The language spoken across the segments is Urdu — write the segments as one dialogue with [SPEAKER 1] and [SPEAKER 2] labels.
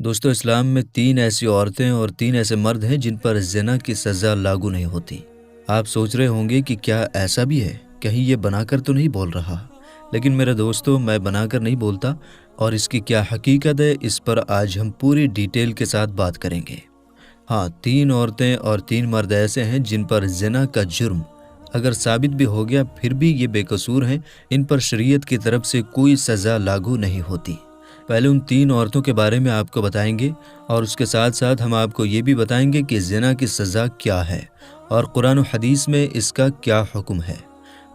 [SPEAKER 1] دوستو اسلام میں 3 ایسی عورتیں اور 3 ایسے مرد ہیں جن پر زنا کی سزا لاگو نہیں ہوتی۔ آپ سوچ رہے ہوں گے کہ کیا ایسا بھی ہے، کہیں یہ بنا کر تو نہیں بول رہا؟ لیکن میرے دوستو، میں بنا کر نہیں بولتا، اور اس کی کیا حقیقت ہے اس پر آج ہم پوری ڈیٹیل کے ساتھ بات کریں گے۔ ہاں، 3 عورتیں اور 3 مرد ایسے ہیں جن پر زنا کا جرم اگر ثابت بھی ہو گیا پھر بھی یہ بے قصور ہیں، ان پر شریعت کی طرف سے کوئی سزا لاگو نہیں ہوتی۔ پہلے ان 3 عورتوں کے بارے میں آپ کو بتائیں گے، اور اس کے ساتھ ساتھ ہم آپ کو یہ بھی بتائیں گے کہ زنا کی سزا کیا ہے اور قرآن و حدیث میں اس کا کیا حکم ہے۔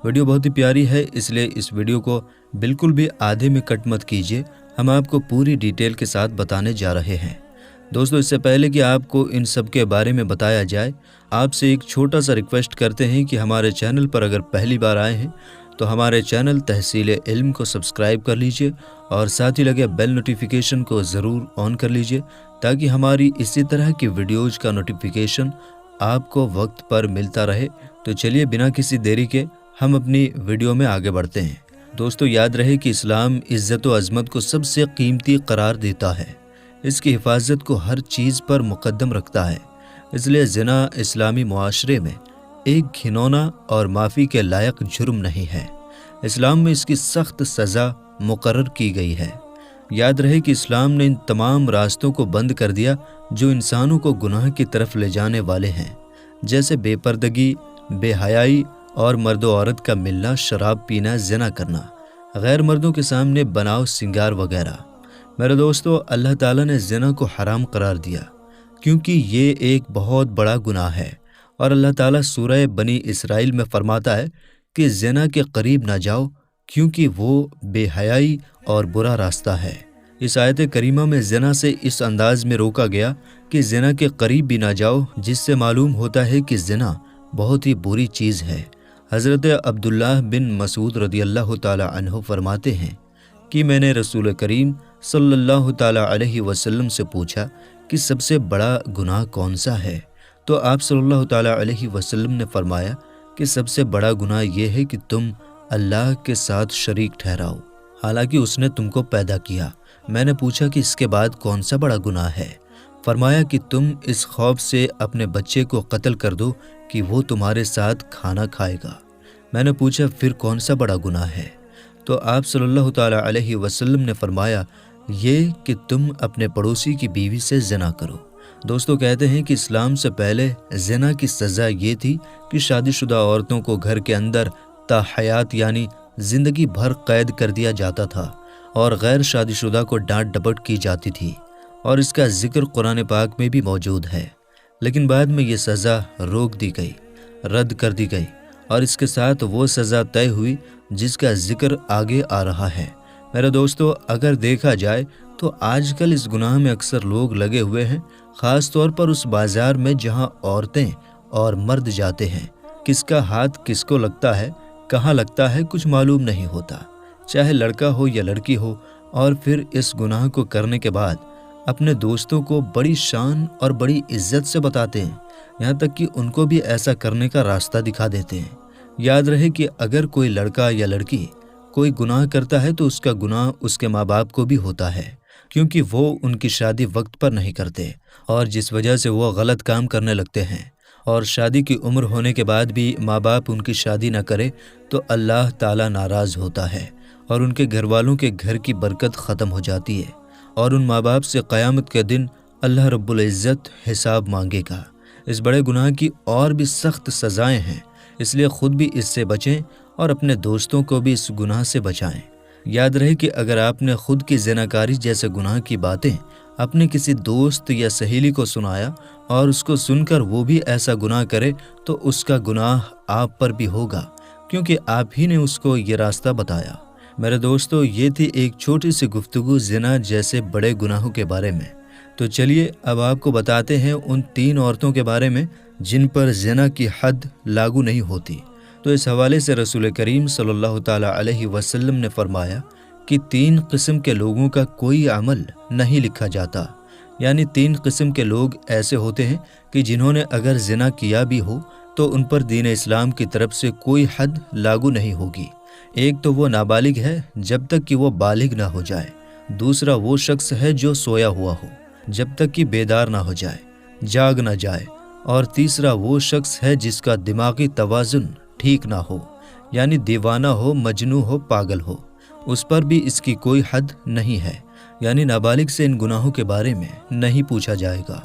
[SPEAKER 1] ویڈیو بہت ہی پیاری ہے، اس لیے اس ویڈیو کو بالکل بھی آدھے میں کٹ مت کیجیے، ہم آپ کو پوری ڈیٹیل کے ساتھ بتانے جا رہے ہیں۔ دوستو، اس سے پہلے کہ آپ کو ان سب کے بارے میں بتایا جائے، آپ سے ایک چھوٹا سا ریکویسٹ کرتے ہیں کہ ہمارے چینل پر اگر پہلی بار آئے ہیں تو ہمارے چینل تحصیل علم کو سبسکرائب کر لیجئے اور ساتھ ہی لگے بیل نوٹیفیکیشن کو ضرور آن کر لیجئے تاکہ ہماری اسی طرح کی ویڈیوز کا نوٹیفیکیشن آپ کو وقت پر ملتا رہے۔ تو چلیے بنا کسی دیری کے ہم اپنی ویڈیو میں آگے بڑھتے ہیں۔ دوستو، یاد رہے کہ اسلام عزت و عظمت کو سب سے قیمتی قرار دیتا ہے، اس کی حفاظت کو ہر چیز پر مقدم رکھتا ہے، اس لیے زنا اسلامی معاشرے میں ایک گھنونا اور معافی کے لائق جرم نہیں ہے۔ اسلام میں اس کی سخت سزا مقرر کی گئی ہے۔ یاد رہے کہ اسلام نے ان تمام راستوں کو بند کر دیا جو انسانوں کو گناہ کی طرف لے جانے والے ہیں، جیسے بے پردگی، بے حیائی اور مرد و عورت کا ملنا، شراب پینا، زنا کرنا، غیر مردوں کے سامنے بناؤ سنگار وغیرہ۔ میرے دوستو، اللہ تعالیٰ نے زنا کو حرام قرار دیا کیونکہ یہ ایک بہت بڑا گناہ ہے، اور اللہ تعالیٰ سورہ بنی اسرائیل میں فرماتا ہے کہ زنا کے قریب نہ جاؤ کیونکہ وہ بے حیائی اور برا راستہ ہے۔ اس آیت کریمہ میں زنا سے اس انداز میں روکا گیا کہ زنا کے قریب بھی نہ جاؤ، جس سے معلوم ہوتا ہے کہ زنا بہت ہی بری چیز ہے۔ حضرت عبداللہ بن مسعود رضی اللہ تعالی عنہ فرماتے ہیں کہ میں نے رسول کریم صلی اللہ تعالی علیہ وسلم سے پوچھا کہ سب سے بڑا گناہ کون سا ہے؟ تو آپ صلی اللہ تعالی علیہ وسلم نے فرمایا کہ سب سے بڑا گناہ یہ ہے کہ تم اللہ کے ساتھ شریک ٹھہراؤ، حالانکہ اس نے تم کو پیدا کیا۔ میں نے پوچھا کہ اس کے بعد کون سا بڑا گناہ ہے؟ فرمایا کہ تم اس خوف سے اپنے بچے کو قتل کر دو کہ وہ تمہارے ساتھ کھانا کھائے گا۔ میں نے پوچھا پھر کون سا بڑا گناہ ہے؟ تو آپ صلی اللہ تعالی علیہ وسلم نے فرمایا یہ کہ تم اپنے پڑوسی کی بیوی سے زنا کرو۔ دوستو، کہتے ہیں کہ اسلام سے پہلے زنا کی سزا یہ تھی کہ شادی شدہ عورتوں کو گھر کے اندر تا حیات یعنی زندگی بھر قید کر دیا جاتا تھا، اور غیر شادی شدہ کو ڈانٹ ڈپٹ کی جاتی تھی، اور اس کا ذکر قرآن پاک میں بھی موجود ہے۔ لیکن بعد میں یہ سزا روک دی گئی، رد کر دی گئی، اور اس کے ساتھ وہ سزا طے ہوئی جس کا ذکر آگے آ رہا ہے۔ میرے دوستو، اگر دیکھا جائے تو آج کل اس گناہ میں اکثر لوگ لگے ہوئے ہیں، خاص طور پر اس بازار میں جہاں عورتیں اور مرد جاتے ہیں۔ کس کا ہاتھ کس کو لگتا ہے، کہاں لگتا ہے، کچھ معلوم نہیں ہوتا، چاہے لڑکا ہو یا لڑکی ہو، اور پھر اس گناہ کو کرنے کے بعد اپنے دوستوں کو بڑی شان اور بڑی عزت سے بتاتے ہیں، یہاں تک کہ ان کو بھی ایسا کرنے کا راستہ دکھا دیتے ہیں۔ یاد رہے کہ اگر کوئی لڑکا یا لڑکی کوئی گناہ کرتا ہے تو اس کا گناہ اس کے ماں باپ کو بھی ہوتا ہے، کیونکہ وہ ان کی شادی وقت پر نہیں کرتے، اور جس وجہ سے وہ غلط کام کرنے لگتے ہیں، اور شادی کی عمر ہونے کے بعد بھی ماں باپ ان کی شادی نہ کرے تو اللہ تعالیٰ ناراض ہوتا ہے، اور ان کے گھر والوں کے گھر کی برکت ختم ہو جاتی ہے، اور ان ماں باپ سے قیامت کے دن اللہ رب العزت حساب مانگے گا۔ اس بڑے گناہ کی اور بھی سخت سزائیں ہیں، اس لیے خود بھی اس سے بچیں اور اپنے دوستوں کو بھی اس گناہ سے بچائیں۔ یاد رہے کہ اگر آپ نے خود کی زناکاری جیسے گناہ کی باتیں اپنے کسی دوست یا سہیلی کو سنایا اور اس کو سن کر وہ بھی ایسا گناہ کرے تو اس کا گناہ آپ پر بھی ہوگا، کیونکہ آپ ہی نے اس کو یہ راستہ بتایا۔ میرے دوستو، یہ تھی ایک چھوٹی سی گفتگو زنا جیسے بڑے گناہوں کے بارے میں۔ تو چلیے اب آپ کو بتاتے ہیں ان 3 عورتوں کے بارے میں جن پر زنا کی حد لاگو نہیں ہوتی۔ تو اس حوالے سے رسول کریم صلی اللہ تعالی علیہ وسلم نے فرمایا کہ 3 قسم کے لوگوں کا کوئی عمل نہیں لکھا جاتا، یعنی 3 قسم کے لوگ ایسے ہوتے ہیں کہ جنہوں نے اگر زنا کیا بھی ہو تو ان پر دین اسلام کی طرف سے کوئی حد لاگو نہیں ہوگی۔ ایک تو وہ نابالغ ہے جب تک کہ وہ بالغ نہ ہو جائے، دوسرا وہ شخص ہے جو سویا ہوا ہو، جب تک کہ بیدار نہ ہو جائے، جاگ نہ جائے، اور تیسرا وہ شخص ہے جس کا دماغی توازن ٹھیک نہ ہو، یعنی دیوانہ ہو، مجنوں ہو، پاگل ہو، اس پر بھی اس کی کوئی حد نہیں ہے، یعنی نابالغ سے ان گناہوں کے بارے میں نہیں پوچھا جائے گا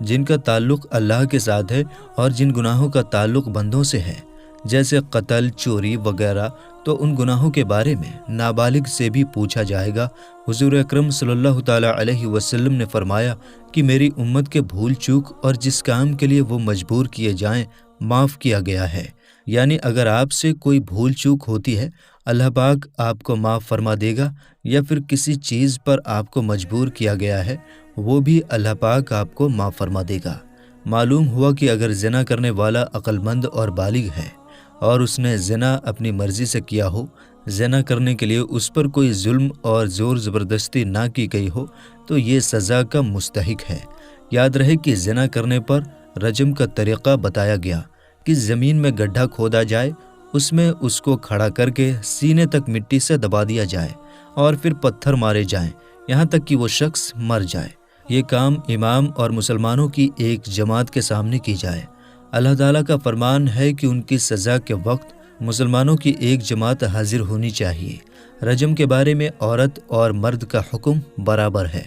[SPEAKER 1] جن کا تعلق اللہ کے ساتھ ہے، اور جن گناہوں کا تعلق بندوں سے ہے جیسے قتل، چوری وغیرہ، تو ان گناہوں کے بارے میں نابالغ سے بھی پوچھا جائے گا۔ حضور اکرم صلی اللہ تعالیٰ علیہ وسلم نے فرمایا کہ میری امت کے بھول چوک اور جس کام کے لیے وہ مجبور کیے جائیں معاف کیا گیا ہے، یعنی اگر آپ سے کوئی بھول چوک ہوتی ہے اللہ پاک آپ کو معاف فرما دے گا، یا پھر کسی چیز پر آپ کو مجبور کیا گیا ہے وہ بھی اللہ پاک آپ کو معاف فرما دے گا۔ معلوم ہوا کہ اگر زنا کرنے والا عقل مند اور بالغ ہے اور اس نے زنا اپنی مرضی سے کیا ہو، زنا کرنے کے لیے اس پر کوئی ظلم اور زور زبردستی نہ کی گئی ہو، تو یہ سزا کا مستحق ہے۔ یاد رہے کہ زنا کرنے پر رجم کا طریقہ بتایا گیا کہ زمین میں گڈھا کھودا جائے، اس میں اس کو کھڑا کر کے سینے تک مٹی سے دبا دیا جائے اور پھر پتھر مارے جائیں یہاں تک کہ وہ شخص مر جائے۔ یہ کام امام اور مسلمانوں کی ایک جماعت کے سامنے کی جائے۔ اللہ تعالیٰ کا فرمان ہے کہ ان کی سزا کے وقت مسلمانوں کی ایک جماعت حاضر ہونی چاہیے۔ رجم کے بارے میں عورت اور مرد کا حکم برابر ہے،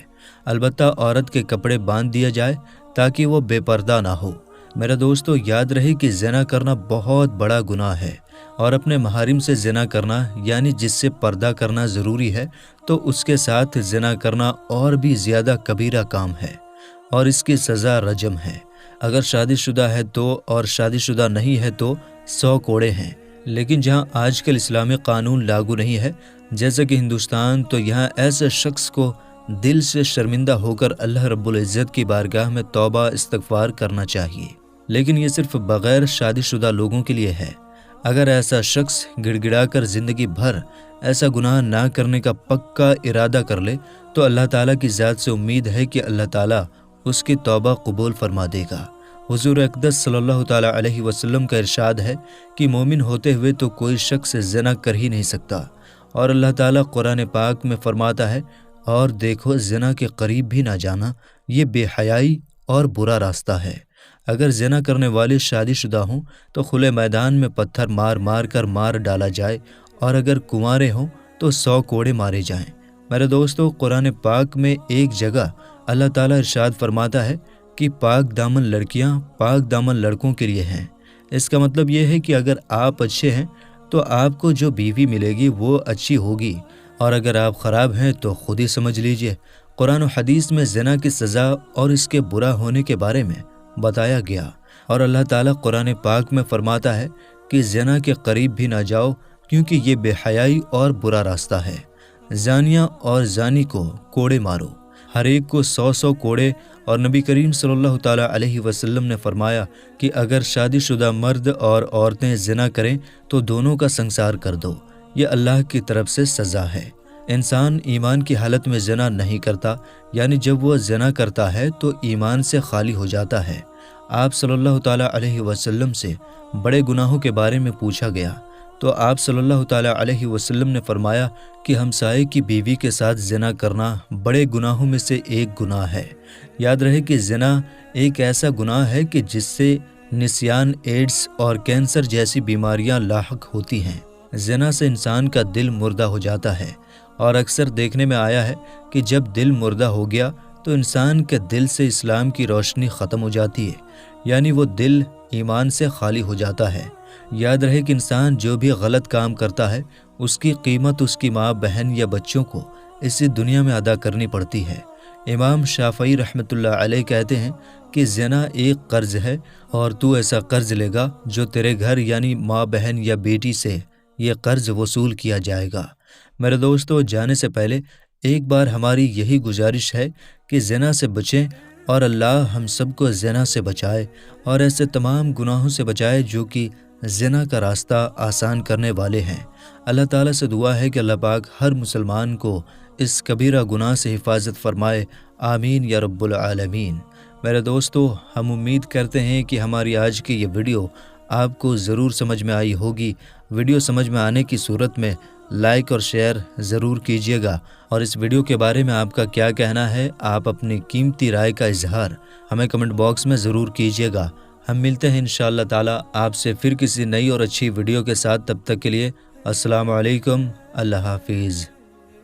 [SPEAKER 1] البتہ عورت کے کپڑے باندھ دیا جائے تاکہ وہ بے پردہ نہ ہو۔ میرا دوستو، یاد رہے کہ زنا کرنا بہت بڑا گناہ ہے، اور اپنے محارم سے زنا کرنا یعنی جس سے پردہ کرنا ضروری ہے تو اس کے ساتھ زنا کرنا اور بھی زیادہ کبیرہ کام ہے، اور اس کی سزا رجم ہے۔ اگر شادی شدہ ہے تو، اور شادی شدہ نہیں ہے تو 100 کوڑے ہیں۔ لیکن جہاں آج کل اسلامی قانون لاگو نہیں ہے جیسا کہ ہندوستان، تو یہاں ایسے شخص کو دل سے شرمندہ ہو کر اللہ رب العزت کی بارگاہ میں توبہ استغفار کرنا چاہیے، لیکن یہ صرف بغیر شادی شدہ لوگوں کے لیے ہے۔ اگر ایسا شخص گڑ گڑا کر زندگی بھر ایسا گناہ نہ کرنے کا پکا ارادہ کر لے تو اللہ تعالیٰ کی ذات سے امید ہے کہ اللہ تعالیٰ اس کی توبہ قبول فرما دے گا۔ حضور اقدس صلی اللہ تعالیٰ علیہ وسلم کا ارشاد ہے کہ مومن ہوتے ہوئے تو کوئی شخص زنا کر ہی نہیں سکتا، اور اللہ تعالیٰ قرآن پاک میں فرماتا ہے، اور دیکھو زنا کے قریب بھی نہ جانا، یہ بے حیائی اور برا راستہ ہے۔ اگر زنا کرنے والے شادی شدہ ہوں تو کھلے میدان میں پتھر مار مار کر مار ڈالا جائے، اور اگر کنوارے ہوں تو 100 کوڑے مارے جائیں۔ میرے دوستو، قرآن پاک میں ایک جگہ اللہ تعالیٰ ارشاد فرماتا ہے کہ پاک دامن لڑکیاں پاک دامن لڑکوں کے لیے ہیں۔ اس کا مطلب یہ ہے کہ اگر آپ اچھے ہیں تو آپ کو جو بیوی ملے گی وہ اچھی ہوگی، اور اگر آپ خراب ہیں تو خود ہی سمجھ لیجئے۔ قرآن و حدیث میں زنا کی سزا اور اس کے برا ہونے کے بارے میں بتایا گیا، اور اللہ تعالیٰ قرآن پاک میں فرماتا ہے کہ زنا کے قریب بھی نہ جاؤ کیونکہ یہ بے حیائی اور برا راستہ ہے۔ زانیہ اور زانی کو کوڑے مارو، ہر ایک کو 100 کوڑے، اور نبی کریم صلی اللہ تعالیٰ علیہ وسلم نے فرمایا کہ اگر شادی شدہ مرد اور عورتیں زنا کریں تو دونوں کا سنسار کر دو، یہ اللہ کی طرف سے سزا ہے۔ انسان ایمان کی حالت میں زنا نہیں کرتا، یعنی جب وہ زنا کرتا ہے تو ایمان سے خالی ہو جاتا ہے۔ آپ صلی اللہ تعالیٰ علیہ وسلم سے بڑے گناہوں کے بارے میں پوچھا گیا تو آپ صلی اللہ تعالیٰ علیہ وسلم نے فرمایا کہ ہمسائے کی بیوی کے ساتھ زنا کرنا بڑے گناہوں میں سے ایک گناہ ہے۔ یاد رہے کہ زنا ایک ایسا گناہ ہے کہ جس سے نسیان، ایڈز اور کینسر جیسی بیماریاں لاحق ہوتی ہیں۔ زنا سے انسان کا دل مردہ ہو جاتا ہے، اور اکثر دیکھنے میں آیا ہے کہ جب دل مردہ ہو گیا تو انسان کے دل سے اسلام کی روشنی ختم ہو جاتی ہے، یعنی وہ دل ایمان سے خالی ہو جاتا ہے۔ یاد رہے کہ انسان جو بھی غلط کام کرتا ہے اس کی قیمت اس کی ماں، بہن یا بچوں کو اسی دنیا میں ادا کرنی پڑتی ہے۔ امام شافعی رحمۃ اللہ علیہ کہتے ہیں کہ زنا ایک قرض ہے، اور تو ایسا قرض لے گا جو تیرے گھر یعنی ماں، بہن یا بیٹی سے یہ قرض وصول کیا جائے گا۔ میرے دوستو، جانے سے پہلے ایک بار ہماری یہی گزارش ہے کہ زنا سے بچیں، اور اللہ ہم سب کو زنا سے بچائے اور ایسے تمام گناہوں سے بچائے جو کہ زنا کا راستہ آسان کرنے والے ہیں۔ اللہ تعالیٰ سے دعا ہے کہ اللہ پاک ہر مسلمان کو اس کبیرہ گناہ سے حفاظت فرمائے، آمین یا رب العالمین۔ میرے دوستو، ہم امید کرتے ہیں کہ ہماری آج کی یہ ویڈیو آپ کو ضرور سمجھ میں آئی ہوگی۔ ویڈیو سمجھ میں آنے کی صورت میں لائک اور شیئر ضرور کیجیے گا، اور اس ویڈیو کے بارے میں آپ کا کیا کہنا ہے، آپ اپنی قیمتی رائے کا اظہار ہمیں کمنٹ باکس میں ضرور کیجیے گا۔ ہم ملتے ہیں انشاءاللہ تعالی آپ سے پھر کسی نئی اور اچھی ویڈیو کے ساتھ، تب تک کے لیے السلام علیکم، اللہ حافظ۔